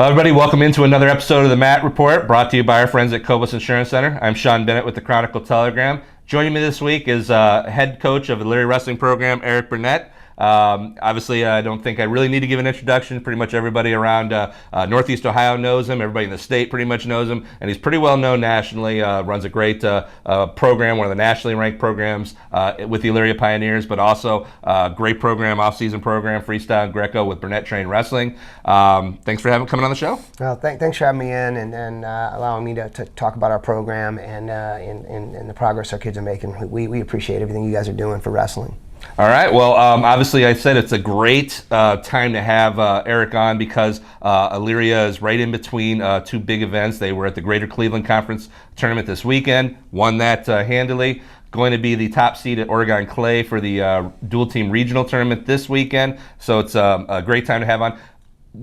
Well, everybody, welcome into another episode of the Matt Report, brought to you by our friends at Cobus Insurance Center. I'm Sean Bennett with the Chronicle Telegram. Joining me this week is head coach of the Leary Wrestling Program, Erik Burnett. Obviously, I don't think I really need to give an introduction. Pretty much everybody around Northeast Ohio knows him. Everybody in the state pretty much knows him. And he's pretty well known nationally. Runs a great program, one of the nationally ranked programs with the Elyria Pioneers, but also a great program, off-season program, Freestyle and Greco with Burnett Trained Wrestling. Thanks for coming on the show. Well, thanks for having me in and allowing me to talk about our program and the progress our kids are making. We appreciate everything you guys are doing for wrestling. All right. Well, obviously, I said it's a great time to have Erik on because Elyria is right in between two big events. They were at the Greater Cleveland Conference Tournament this weekend, won that handily. Going to be the top seed at Oregon Clay for the dual team regional tournament this weekend. So it's a great time to have on.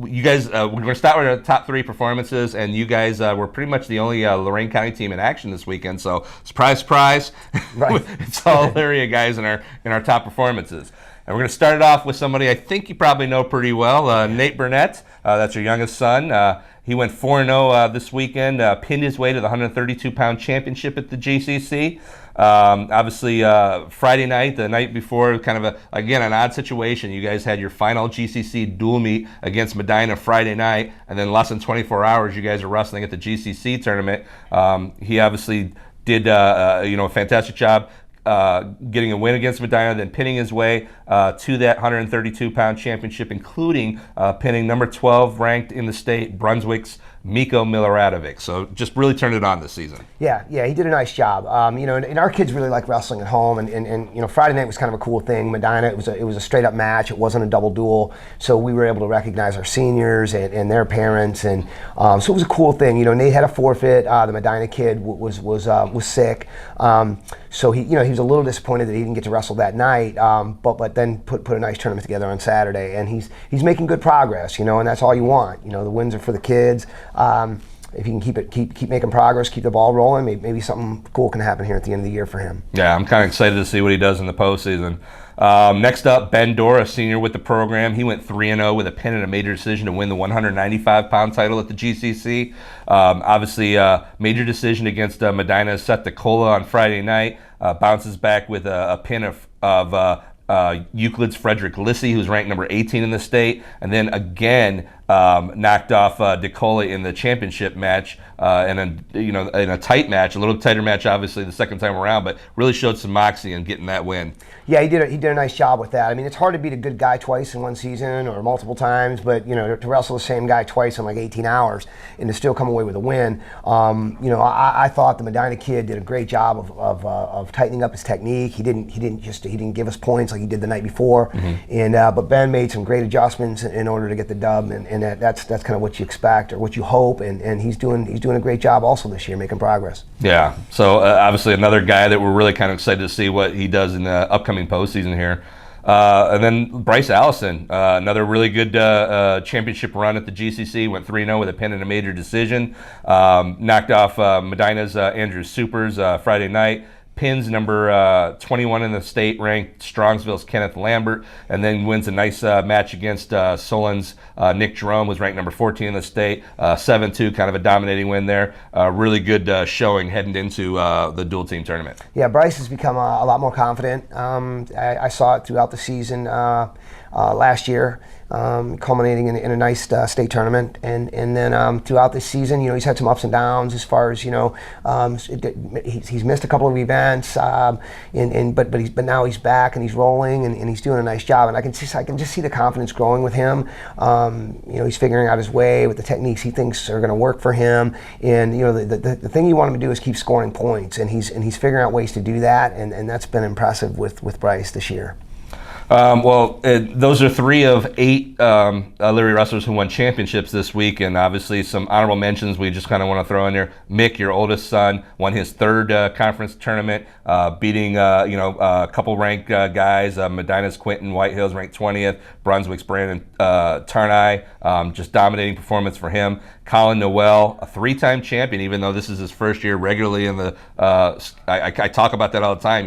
You guys, we're going to start with our top three performances, and you guys were pretty much the only Lorain County team in action this weekend. So, surprise, surprise! Right. It's all Elyria guys in our top performances. And we're going to start it off with somebody I think you probably know pretty well, Nate Burnett. That's your youngest son. He went 4-0 this weekend, pinned his way to the 132-pound championship at the GCC. Obviously, Friday night, the night before, kind of an odd situation. You guys had your final GCC dual meet against Medina Friday night, and then less than 24 hours, you guys are wrestling at the GCC tournament. He obviously did a fantastic job getting a win against Medina, then pinning his way to that 132-pound championship, including pinning number 12 ranked in the state, Brunswick's Miko Miloradovic. So just really turned it on this season. Yeah, he did a nice job. And our kids really like wrestling at home, and Friday night was kind of a cool thing. Medina, it was a straight up match. It wasn't a double duel, so we were able to recognize our seniors and their parents, and so it was a cool thing. Nate had a forfeit. The Medina kid was sick, so he was a little disappointed that he didn't get to wrestle that night. But then put a nice tournament together on Saturday, and he's making good progress. And that's all you want. The wins are for the kids. If you can keep making progress, keep the ball rolling, maybe something cool can happen here at the end of the year for him. Yeah, I'm kind of excited to see what he does in the postseason. Next up, Ben Dorr, a senior with the program. He went 3-0 with a pin and a major decision to win the 195-pound title at the GCC. Obviously, major decision against Medina Seth DeCola on Friday night. Bounces back with a pin of Euclid's Frederick Lissy, who's ranked number 18 in the state, and then again knocked off DeCola in the championship match, in a tight match, a little tighter match, obviously the second time around, but really showed some moxie in getting that win. Yeah, he did a nice job with that. I mean, it's hard to beat a good guy twice in one season or multiple times, but to wrestle the same guy twice in like 18 hours and to still come away with a win. I thought the Medina kid did a great job of tightening up his technique. He didn't give us points like he did the night before, and but Ben made some great adjustments in order to get the dub, and that's kind of what you expect or what you hope, and he's doing a great job also this year, making progress. Yeah, so obviously another guy that we're really kind of excited to see what he does in the upcoming postseason here. And then Bryce Allison, another really good championship run at the GCC, went 3-0 with a pin and a major decision. Knocked off Medina's Andrew Supers Friday night. Pins number 21 in the state ranked Strongsville's Kenneth Lambert, and then wins a nice match against Solon's Nick Jerome, was ranked number 14 in the state, 7-2, kind of a dominating win there. Really good showing heading into the dual team tournament. Yeah, Bryce has become a lot more confident. I saw it throughout the season last year, culminating in a nice state tournament, and then throughout the season, he's had some ups and downs as far as he's missed a couple of events, but now he's back and he's rolling and he's doing a nice job, and I can just see the confidence growing with him. He's figuring out his way with the techniques he thinks are going to work for him, and the thing you want him to do is keep scoring points, and he's figuring out ways to do that, and that's been impressive with Bryce this year. Those are 3 of 8 Elyria wrestlers who won championships this week, and obviously some honorable mentions we just kind of want to throw in there. Mick, your oldest son, won his 3rd conference tournament, beating a couple ranked guys. Medina's Quentin Whitehill's ranked 20th, Brunswick's Brandon Tarnai, just dominating performance for him. Colin Noel, a 3-time champion, even though this is his first year regularly in the. I talk about that all the time.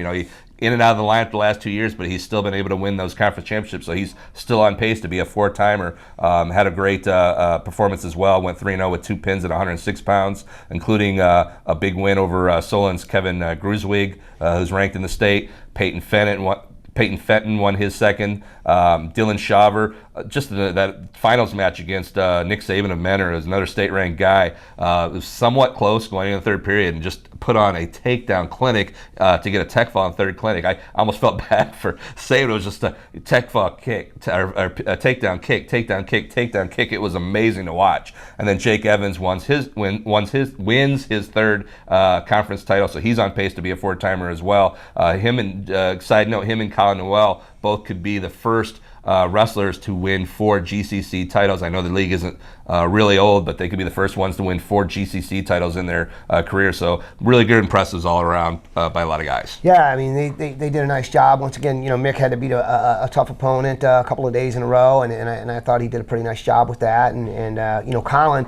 in and out of the lineup the last 2 years, but he's still been able to win those conference championships. So he's still on pace to be a 4-timer. Had a great performance as well. Went 3-0 with 2 pins at 106 pounds, including a big win over Solon's Kevin Gruswig, who's ranked in the state. Peyton Fenton won his second. Dylan Shaver, just that finals match against Nick Saban of Menor, is another state-ranked guy. It was somewhat close going into the third period and just put on a takedown clinic to get a tech fall in third clinic. I almost felt bad for Saban. It was just a tech fall kick, or a takedown kick, takedown kick, takedown kick. It was amazing to watch. And then Jake Evans wins his third conference title, so he's on pace to be a 4-timer as well. Side note, him and Colin Noel both could be the first wrestlers to win 4 GCC titles. I know the league isn't really old, but they could be the first ones to win 4 GCC titles in their career. So really good impressives all around by a lot of guys. Yeah, I mean, they did a nice job. Once again, Mick had to beat a tough opponent a couple of days in a row, and I thought he did a pretty nice job with that. And Colin,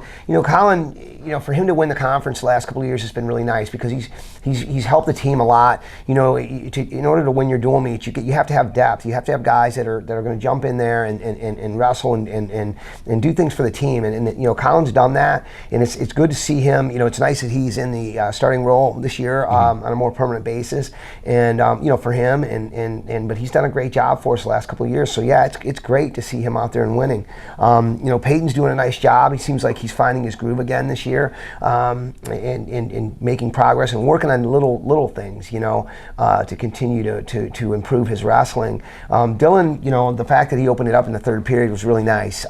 for him to win the conference the last couple of years has been really nice because he's helped the team a lot. In order to win your dual meets, you have to have depth. You have to have guys that are going to jump in there and wrestle and do things for the team. And Colin's done that, and it's good to see him. It's nice that he's in the starting role this year on a more permanent basis, and for him, but he's done a great job for us the last couple of years. So yeah, it's great to see him out there and winning. Peyton's doing a nice job. He seems like he's finding his groove again this year, and making progress and working on little things, to continue to improve his wrestling. Dylan, the fact that he opened it up in the third period was really nice,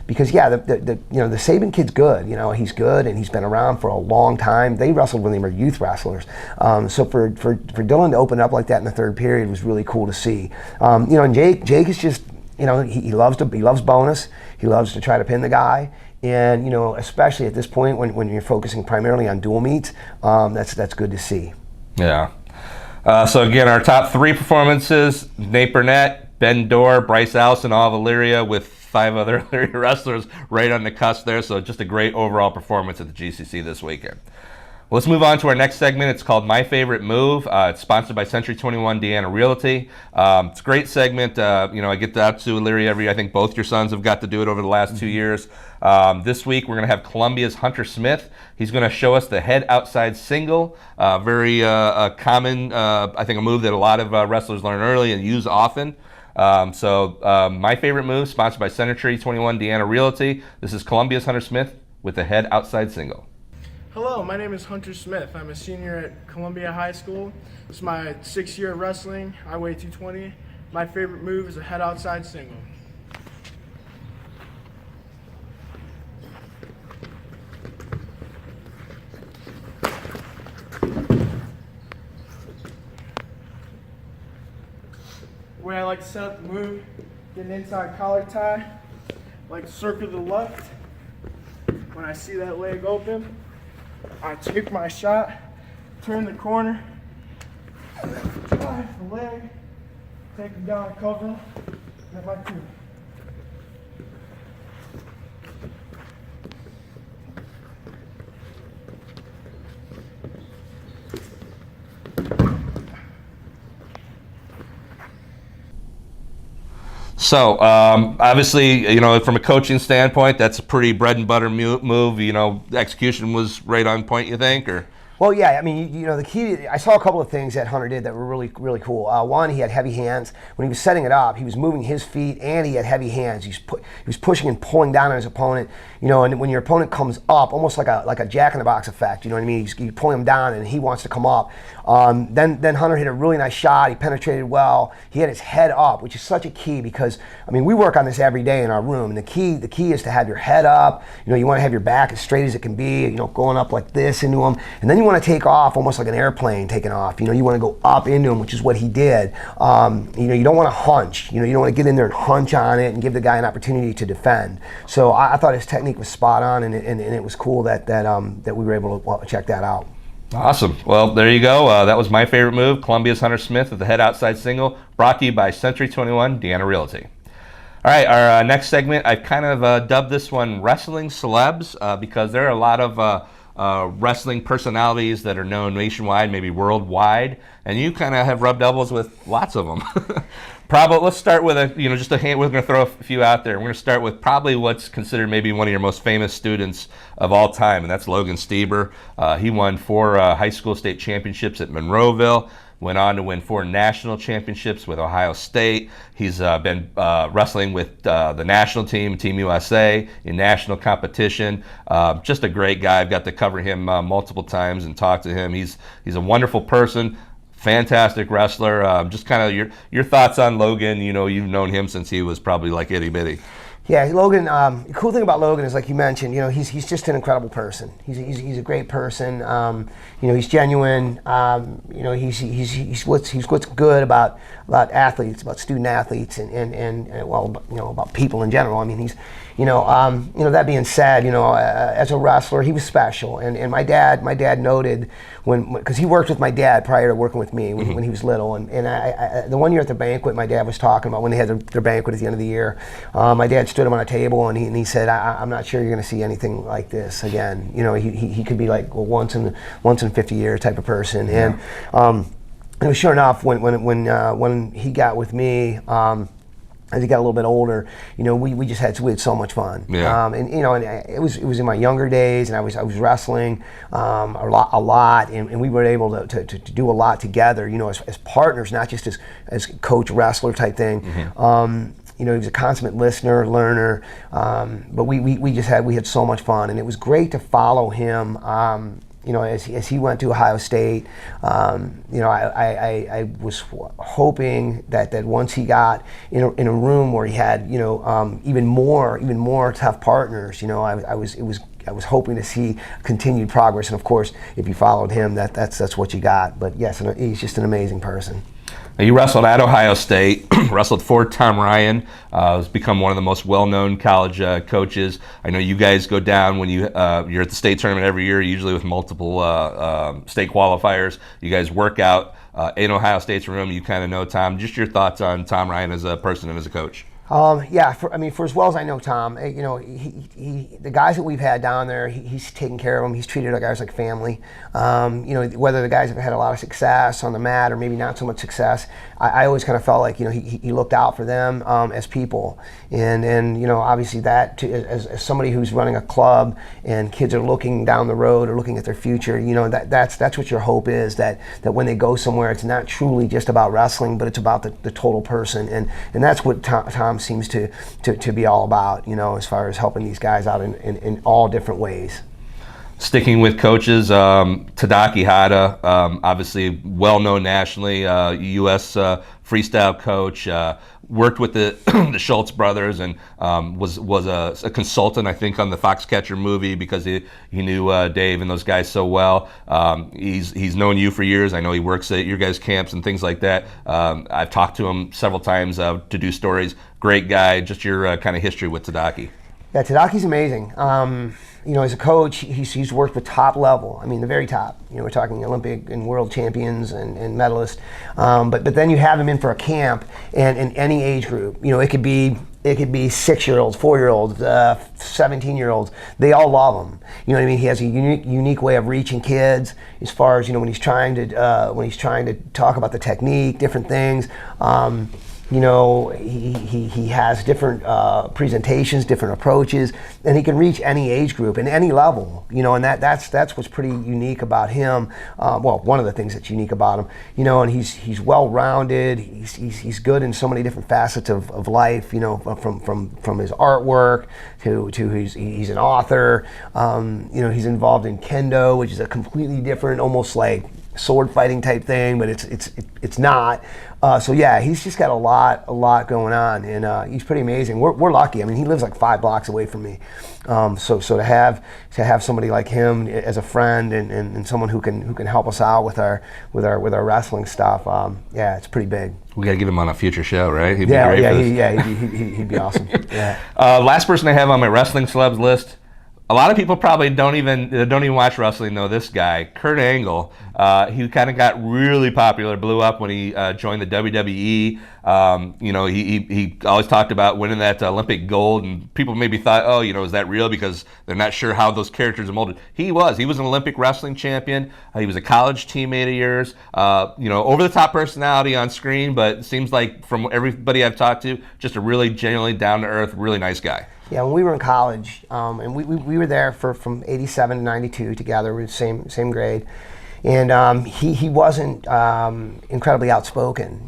because the Saban kid's good. He's good, and he's been around for a long time. They wrestled when they were youth wrestlers. So for Dylan to open it up like that in the third period was really cool to see. And Jake is just, he loves bonus. He loves to try to pin the guy. And especially at this point when you're focusing primarily on dual meets, that's good to see. Yeah. So again, our top 3 performances: Nate Burnett, Ben Dorr, Bryce Allison, all of Elyria, with 5 other Elyria wrestlers right on the cusp there. So just a great overall performance at the GCC this weekend. Well, let's move on to our next segment. It's called My Favorite Move. It's sponsored by Century 21 Deanna Realty. It's a great segment. I get out to Elyria I think both your sons have got to do it over the last 2 years. This week we're going to have Columbia's Hunter Smith. He's going to show us the head outside single. Very common, I think, a move that a lot of wrestlers learn early and use often. My Favorite Move, sponsored by Century 21 Deanna Realty. This is Columbia's Hunter Smith with the head outside single. Hello, my name is Hunter Smith. I'm a senior at Columbia High School. This is my 6th year of wrestling. I weigh 220. My favorite move is a head outside single. The way I like to set up the move, get an inside collar tie, like circle to the left. When I see that leg open, I take my shot, turn the corner, drive the leg, take him down, cover him, and my 2. So obviously, from a coaching standpoint, that's a pretty bread and butter move. The execution was right on point, you think, or? Well, yeah, I mean, the key, I saw a couple of things that Hunter did that were really, really cool. One, he had heavy hands. When he was setting it up, he was moving his feet and he had heavy hands. He was pushing and pulling down on his opponent, and when your opponent comes up, almost like a jack-in-the-box effect, you know what I mean? You're pulling him down and he wants to come up. Then Hunter hit a really nice shot. He penetrated well. He had his head up, which is such a key because, we work on this every day in our room. And the key is to have your head up. You want to have your back as straight as it can be, going up like this into him. And then you want to take off almost like an airplane taking off. You want to go up into him, which is what he did. You don't want to hunch. You don't want to get in there and hunch on it and give the guy an opportunity to defend. So I thought his technique was spot on, and it was cool that we were able to check that out. Awesome. Well, there you go. That was my favorite move, Columbia's Hunter Smith with the head outside single, brought to you by Century 21 Deanna Realty. All right, our next segment, I've kind of dubbed this one Wrestling Celebs because there are a lot of wrestling personalities that are known nationwide, maybe worldwide, and you kind of have rubbed elbows with lots of them. Probably, let's start with just a hand. We're going to throw a few out there. We're going to start with probably what's considered maybe one of your most famous students of all time, and that's Logan Stieber. He won 4 high school state championships at Monroeville. Went on to win 4 national championships with Ohio State. He's been wrestling with the national team, Team USA, in national competition. Just a great guy. I've got to cover him multiple times and talk to him. He's a wonderful person, fantastic wrestler. Just kind of your thoughts on Logan. You've known him since he was probably like itty bitty. Yeah, Logan. The cool thing about Logan is, like you mentioned, he's just an incredible person. He's a great person. He's genuine. He's what's good about athletes, about student athletes, and about people in general. I mean, he's that being said, as a wrestler, he was special. And my dad noted because he worked with my dad prior to working with me when he was little. And I the one year at the banquet, my dad was talking about when they had their banquet at the end of the year. My dad stood him on a table and he said, I'm not sure you're going to see anything like this again. He could be like once in 50 years type of person. Yeah. And sure enough, when he got with me, as he got a little bit older, we had so much fun. Yeah. And it was in my younger days, and I was wrestling a lot, and we were able to do a lot together, as partners, not just as coach wrestler type thing. Mm-hmm. He was a consummate listener, learner, but we had so much fun, and it was great to follow him. As he went to Ohio State, I was hoping that once he got in a room where he had even more tough partners, I was hoping to see continued progress. And of course, if you followed him, that's what you got. But yes, he's just an amazing person. Now, you wrestled at Ohio State, wrestled for Tom Ryan, has become one of the most well-known college coaches. I know you guys go down when you're at the state tournament every year, usually with multiple state qualifiers. You guys work out in Ohio State's room. You kind of know Tom. Just your thoughts on Tom Ryan as a person and as a coach. For as well as I know Tom, the guys that we've had down there, he's taken care of them. He's treated our guys like family. Whether the guys have had a lot of success on the mat or maybe not so much success, I always kind of felt like he looked out for them as people. And obviously that as somebody who's running a club and kids are looking down the road or looking at their future, that's what your hope is, that when they go somewhere, it's not truly just about wrestling, but it's about the total person. And that's what Tom seems to be all about, as far as helping these guys out in all different ways. Sticking with coaches, Tadaki Hata, obviously well-known nationally, U.S. freestyle coach, worked with the the Schultz brothers and was a consultant, I think, on the Foxcatcher movie because he knew Dave and those guys so well. He's known you for years. I know he works at your guys' camps and things like that. I've talked to him several times to do stories. Great guy. Just your kind of history with Tadaki. Yeah, Tadaki's amazing. As a coach, he's worked with top level. I mean, the very top. We're talking Olympic and world champions and medalists. But then you have him in for a camp, and in any age group, it could be 6-year-olds, 4-year-olds, 17-year-olds. They all love him. He has a unique way of reaching kids as far as when he's trying to talk about the technique, different things. He has different presentations, different approaches, and he can reach any age group and any level. And that's what's pretty unique about him. One of the things that's unique about him. And he's well-rounded. He's good in so many different facets of life. From his artwork to he's an author. He's involved in kendo, which is a completely different, almost like sword fighting type thing, but it's not. He's just got a lot going on, and he's pretty amazing. We're lucky. I mean, he lives like 5 blocks away from me. So to have somebody like him as a friend and someone who can help us out with our wrestling stuff, it's pretty big. We gotta get him on a future show, right? He'd be great for this. He'd be awesome. Yeah. Last person I have on my wrestling celebs list. A lot of people probably don't even watch wrestling know this guy, Kurt Angle. He kind of got really popular, blew up when he joined the WWE. He always talked about winning that Olympic gold, and people maybe thought, oh, is that real, because they're not sure how those characters are molded. He was an Olympic wrestling champion. He was a college teammate of yours. Over the top personality on screen, but it seems like from everybody I've talked to, just a really genuinely down to earth, really nice guy. Yeah, when we were in college, and we were there from '87 to '92 together. We were the same grade, and he wasn't incredibly outspoken,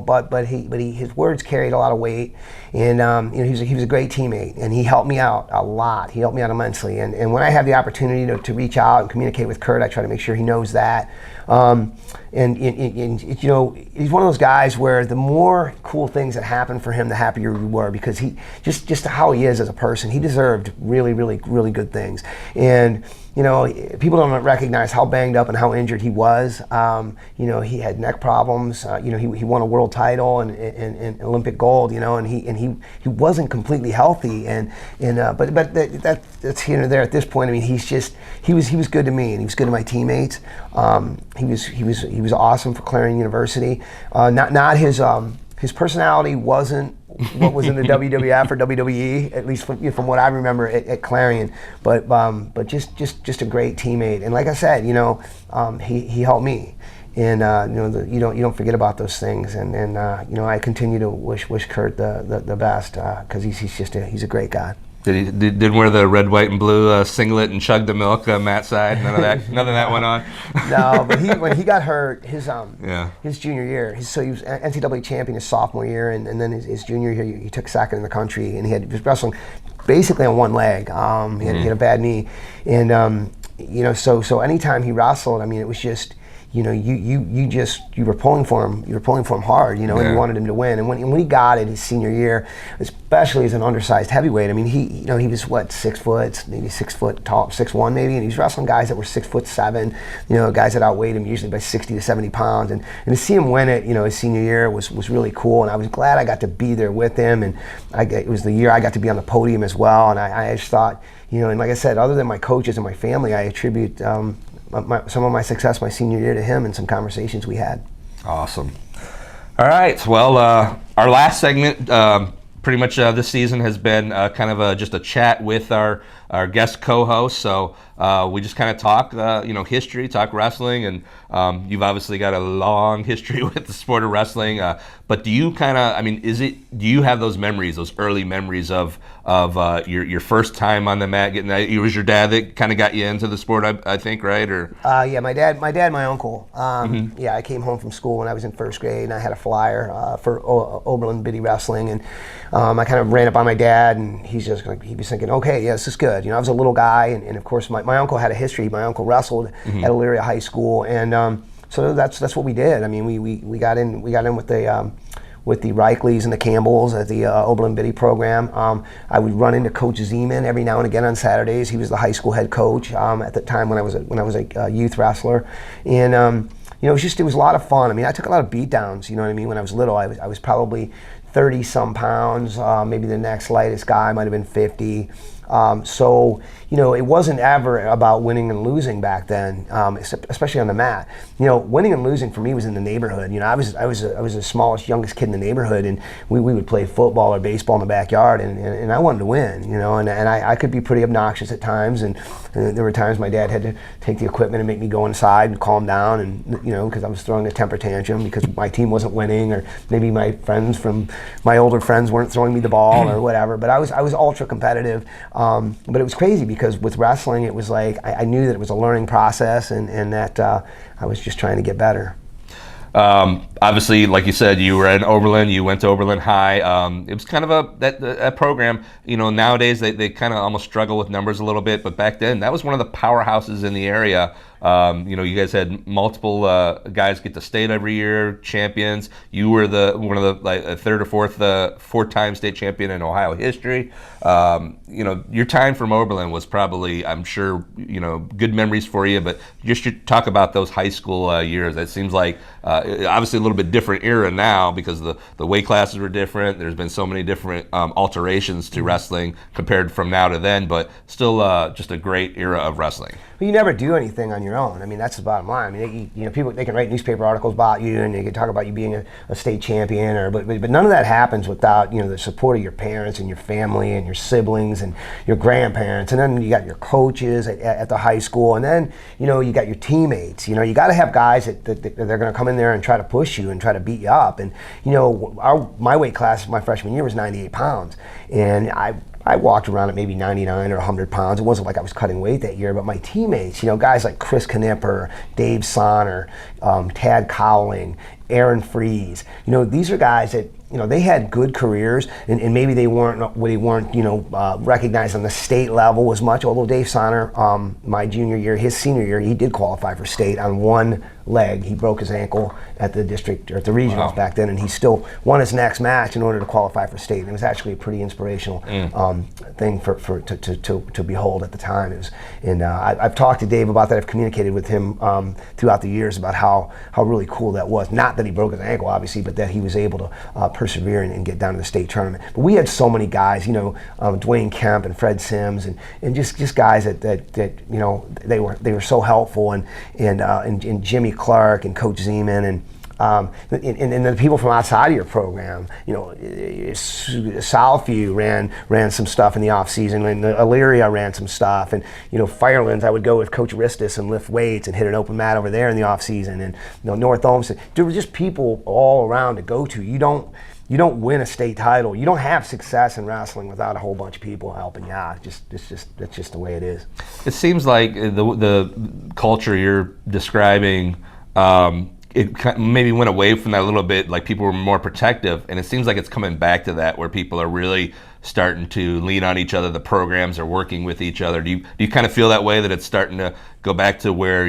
but his words carried a lot of weight, and he was a great teammate, and he helped me out a lot. He helped me out immensely, and when I have the opportunity to reach out and communicate with Kurt, I try to make sure he knows that. And he's one of those guys where the more cool things that happen for him, the happier we were, because he just how he is as a person, he deserved really, really, really good things. And people don't recognize how banged up and how injured he was. He had neck problems. He won a world title and Olympic gold. And he wasn't completely healthy. But that's here and there at this point. I mean, he was good to me, and he was good to my teammates. He was awesome for Clarion University. Not his personality wasn't what was in the WWF or WWE, at least from what I remember at Clarion, but just a great teammate. And like I said, he helped me, and you don't forget about those things. And I continue to wish Kurt the best, because he's a great guy. Didn't wear the red, white, and blue singlet and chug the milk, Matt's side. None of that went on. No, but when he got hurt, his junior year, he was NCAA champion his sophomore year, and then his junior year he took second in the country, and he was wrestling basically on one leg. He had a bad knee, and so anytime he wrestled, I mean, it was just. You were pulling for him. You were pulling for him hard, and you wanted him to win. And when he got it his senior year, especially as an undersized heavyweight, I mean, he was what, 6 foot, maybe 6 foot tall, 6'1" maybe, and he was wrestling guys that were 6'7", guys that outweighed him usually by 60 to 70 pounds. And to see him win it, his senior year was really cool. And I was glad I got to be there with him. And it was the year I got to be on the podium as well. And I just thought, and like I said, other than my coaches and my family, I attribute some of my success my senior year to him and some conversations we had. Awesome. All right. Well, our last segment, pretty much this season, has been kind of just a chat with our guest co-host. So we just kind of talk, history, talk wrestling, and you've obviously got a long history with the sport of wrestling. But do you do you have those memories, those early memories of your first time on the mat? It was your dad that kind of got you into the sport, I think, right? Or yeah, my dad, my uncle. Yeah, I came home from school when I was in first grade, and I had a flyer for Oberlin Biddy Wrestling, and I kind of ran it by my dad, and he was thinking, okay, yeah, this is good. I was a little guy, and of course my uncle had a history. My uncle wrestled at Elyria High School, and so that's what we did. I mean, we got in with the Reikleys and the Campbells at the Oberlin Biddy program. I would run into Coach Zeman every now and again on Saturdays. He was the high school head coach at the time when I was a youth wrestler, and it was a lot of fun. I mean, I took a lot of beat downs. You know what I mean? When I was little, I was probably 30 some pounds. Maybe the next lightest guy might have been 50. So it wasn't ever about winning and losing back then, especially on the mat. Winning and losing for me was in the neighborhood. I was the smallest, youngest kid in the neighborhood, and we would play football or baseball in the backyard, and I wanted to win. And I could be pretty obnoxious at times, and there were times my dad had to take the equipment and make me go inside and calm down, and because I was throwing a temper tantrum because my team wasn't winning, or maybe my older friends weren't throwing me the ball or whatever. But I was ultra competitive. But it was crazy because with wrestling, it was like I knew that it was a learning process, and that I was just trying to get better. Obviously, like you said, you were at Oberlin. You went to Oberlin High. It was kind of a program. Nowadays they kind of almost struggle with numbers a little bit, but back then that was one of the powerhouses in the area. You guys had multiple guys get to state every year, champions. You were one of the third or fourth-time state champion in Ohio history. Your time from Oberlin was probably, I'm sure, good memories for you. But just to talk about those high school years, it seems like obviously a little bit different era now because the weight classes were different. There's been so many different alterations to wrestling compared from now to then, but still just a great era of wrestling. But you never do anything on your own. I mean, that's the bottom line. I mean, people, they can write newspaper articles about you, and they can talk about you being a state champion, but none of that happens without the support of your parents and your family and your siblings and your grandparents, and then you got your coaches at the high school, and then you got your teammates. You got to have guys that they're going to come in there and try to push you and try to beat you up. And my weight class my freshman year was 98 pounds, and I walked around at maybe 99 or 100 pounds. It wasn't like I was cutting weight that year, but my teammates, guys like Chris Knipper, Dave Sonner, Tad Cowling, Aaron Freeze, these are guys that they had good careers, and maybe they weren't recognized on the state level as much. Although Dave Sonner, my junior year, his senior year, he did qualify for state on one leg. He broke his ankle at the district or at the regionals back then, and he still won his next match in order to qualify for state. And it was actually a pretty inspirational thing to behold at the time. It was, and I've talked to Dave about that. I've communicated with him throughout the years about how really cool that was. Not that he broke his ankle, obviously, but that he was able to persevere and get down to the state tournament. But we had so many guys, Dwayne Kemp and Fred Sims, and just guys that they were so helpful, and Jimmy Clark and Coach Zeman and the people from outside of your program. Southview ran some stuff in the off season, and Elyria ran some stuff, and Firelands, I would go with Coach Ristis and lift weights and hit an open mat over there in the off season, and North Olmsted. There were just people all around to go to. You don't win a state title. You don't have success in wrestling without a whole bunch of people helping you out. That's just the way it is. It seems like the culture you're describing, it maybe went away from that a little bit. Like people were more protective, and it seems like it's coming back to that, where people are really starting to lean on each other. The programs are working with each other. Do you kind of feel that way, that it's starting to go back to where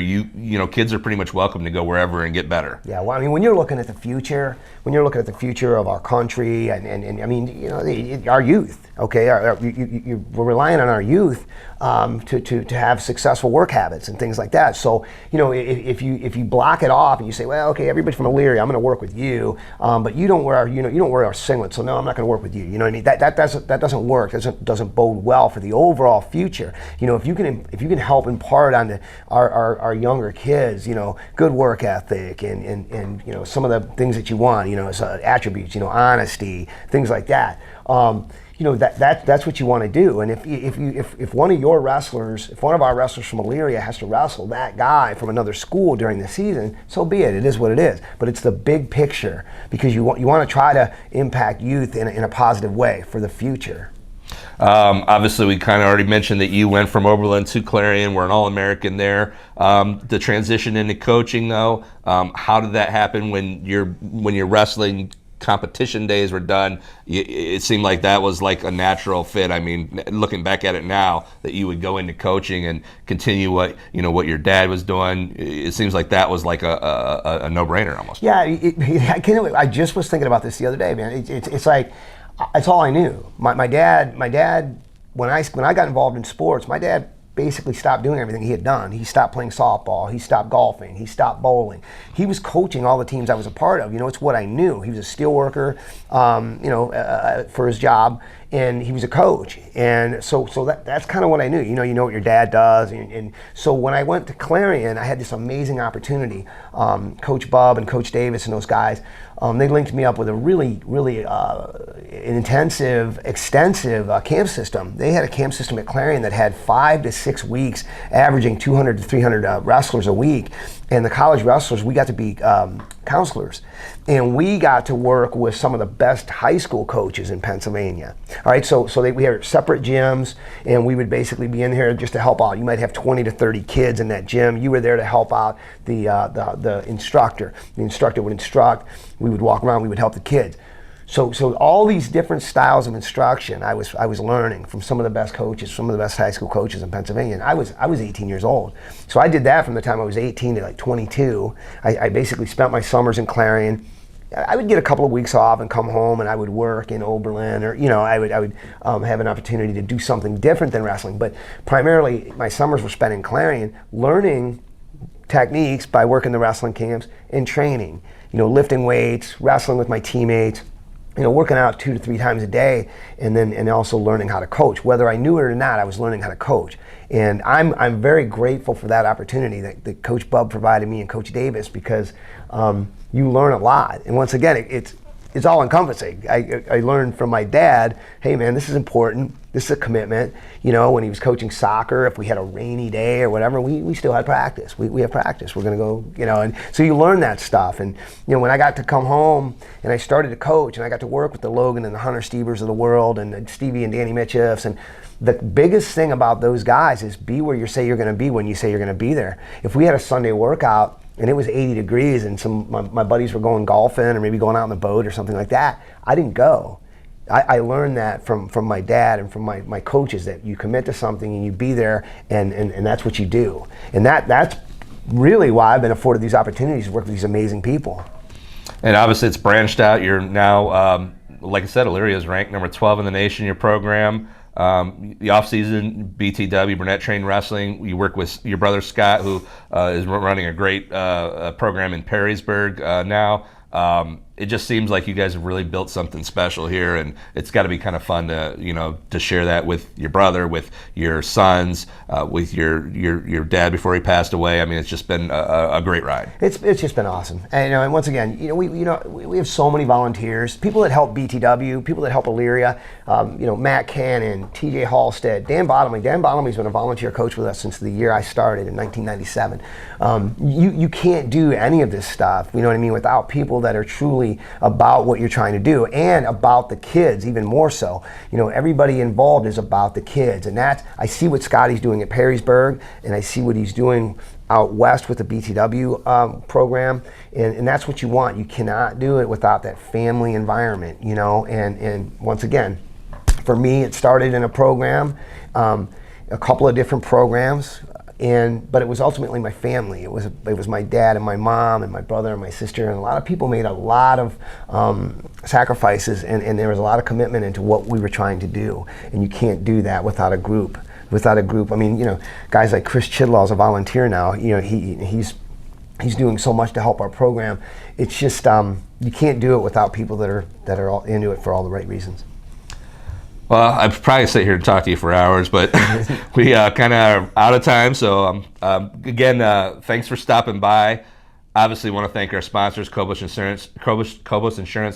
kids are pretty much welcome to go wherever and get better? Yeah, well, I mean, when you're looking at the future of our country, and I mean, our youth, okay, we're relying on our youth to have successful work habits and things like that. So, if you block it off and you say, well, okay, everybody from Elyria, I'm going to work with you, but you don't wear our singlet, so no, I'm not going to work with you. You know what I mean? That doesn't work. Doesn't bode well for the overall future. If you can help impart onto our younger kids, good work ethic and some of the things that you want, attributes, honesty, things like that. That's what you want to do. And if one of our wrestlers from Elyria has to wrestle that guy from another school during the season, so be it. It is what it is. But it's the big picture, because you want to try to impact youth in a positive way for the future. Obviously, we kind of already mentioned that you went from Oberlin to Clarion. We're an All-American there. The transition into coaching, though, how did that happen when your wrestling competition days were done? It seemed like that was like a natural fit. I mean, looking back at it now, that you would go into coaching and continue what your dad was doing. It seems like that was like a no-brainer almost. Yeah, I just was thinking about this the other day, man. It's like, it's all I knew. My dad, when I got involved in sports, my dad basically stopped doing everything he had done. He stopped playing softball. He stopped golfing. He stopped bowling. He was coaching all the teams I was a part of. It's what I knew. He was a steel worker, for his job, and he was a coach. And so that's kind of what I knew. You know what your dad does. And so when I went to Clarion, I had this amazing opportunity. Coach Bub and Coach Davis and those guys, they linked me up with a really, really intensive, extensive camp system. They had a camp system at Clarion that had 5 to 6 weeks, averaging 200 to 300 wrestlers a week. And the college wrestlers, we got to be counselors. And we got to work with some of the best high school coaches in Pennsylvania. All right, so we had separate gyms, and we would basically be in here just to help out. You might have 20 to 30 kids in that gym. You were there to help out the instructor. The instructor would instruct. We would walk around. We would help the kids. So all these different styles of instruction I was learning from some of the best coaches, some of the best high school coaches in Pennsylvania. And I was 18 years old. So I did that from the time I was 18 to like 22. I basically spent my summers in Clarion. I would get a couple of weeks off and come home, and I would work in Oberlin, or I would have an opportunity to do something different than wrestling. But primarily my summers were spent in Clarion learning techniques by working the wrestling camps and training. lifting weights, wrestling with my teammates, working out 2 to 3 times a day, and also learning how to coach. Whether I knew it or not, I was learning how to coach. And I'm very grateful for that opportunity that Coach Bub provided me and Coach Davis, because you learn a lot. And once again, it's all encompassing. I learned from my dad, hey man, this is important. This is a commitment. When he was coaching soccer, if we had a rainy day or whatever, we still had practice. We have practice. We're gonna go, and so you learn that stuff. And when I got to come home and I started to coach and I got to work with the Logan and the Hunter Stevers of the world and the Stevie and Danny Mitcheffs, and the biggest thing about those guys is be where you say you're gonna be when you say you're gonna be there. If we had a Sunday workout and it was 80 degrees and my buddies were going golfing or maybe going out on the boat or something like that, I didn't go. I learned that from my dad and from my coaches, that you commit to something and you be there, and that's what you do. And that's really why I've been afforded these opportunities to work with these amazing people. And obviously it's branched out. You're now, like I said, Elyria is ranked number 12 in the nation in your program. The off-season, BTW, Burnett Trained Wrestling, you work with your brother Scott, who is running a great program in Perrysburg now. It just seems like you guys have really built something special here, and it's got to be kind of fun to share that with your brother, with your sons, with your dad before he passed away. I mean, it's just been a great ride. It's just been awesome. And once again, we have so many volunteers, people that help BTW, people that help Elyria, Matt Cannon, TJ Halstead, Dan Bottomley. Dan Bottomley's been a volunteer coach with us since the year I started in 1997. You can't do any of this stuff, without people that are truly about what you're trying to do, and about the kids even more so. Everybody involved is about the kids, and I see what Scotty's doing at Perrysburg, and I see what he's doing out west with the BTW program, and that's what you want. You cannot do it without that family environment, and once again, for me, it started in a program, a couple of different programs, but it was ultimately my family. It was my dad and my mom and my brother and my sister, and a lot of people made a lot of sacrifices, and there was a lot of commitment into what we were trying to do, and you can't do that without a group. I mean, guys like Chris Chidlaw is a volunteer now. He's doing so much to help our program. It's just you can't do it without people that are all into it for all the right reasons. Well, I'd probably sit here and talk to you for hours, but we kind of are out of time. So again, thanks for stopping by. Obviously, want to thank our sponsors, Cobos Insurance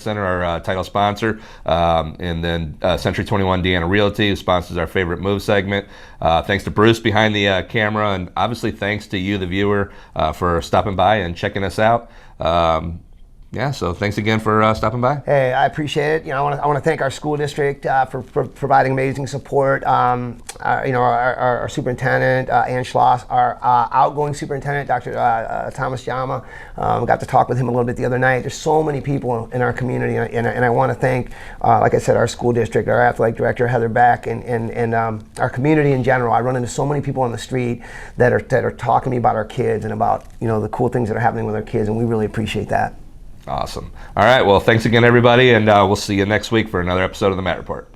Center, our title sponsor, and then Century 21 Deanna Realty, who sponsors our Favorite Move segment. Thanks to Bruce behind the camera, and obviously thanks to you, the viewer, for stopping by and checking us out. So thanks again for stopping by. Hey, I appreciate it. I want to thank our school district for providing amazing support. Our superintendent, Ann Schloss, our outgoing superintendent, Dr. Thomas Jama. Got to talk with him a little bit the other night. There's so many people in our community, and I want to thank, like I said, our school district, our athletic director, Heather Beck, and our community in general. I run into so many people on the street that are talking to me about our kids and about the cool things that are happening with our kids, and we really appreciate that. Awesome. All right. Well, thanks again, everybody, and we'll see you next week for another episode of the Matt Report.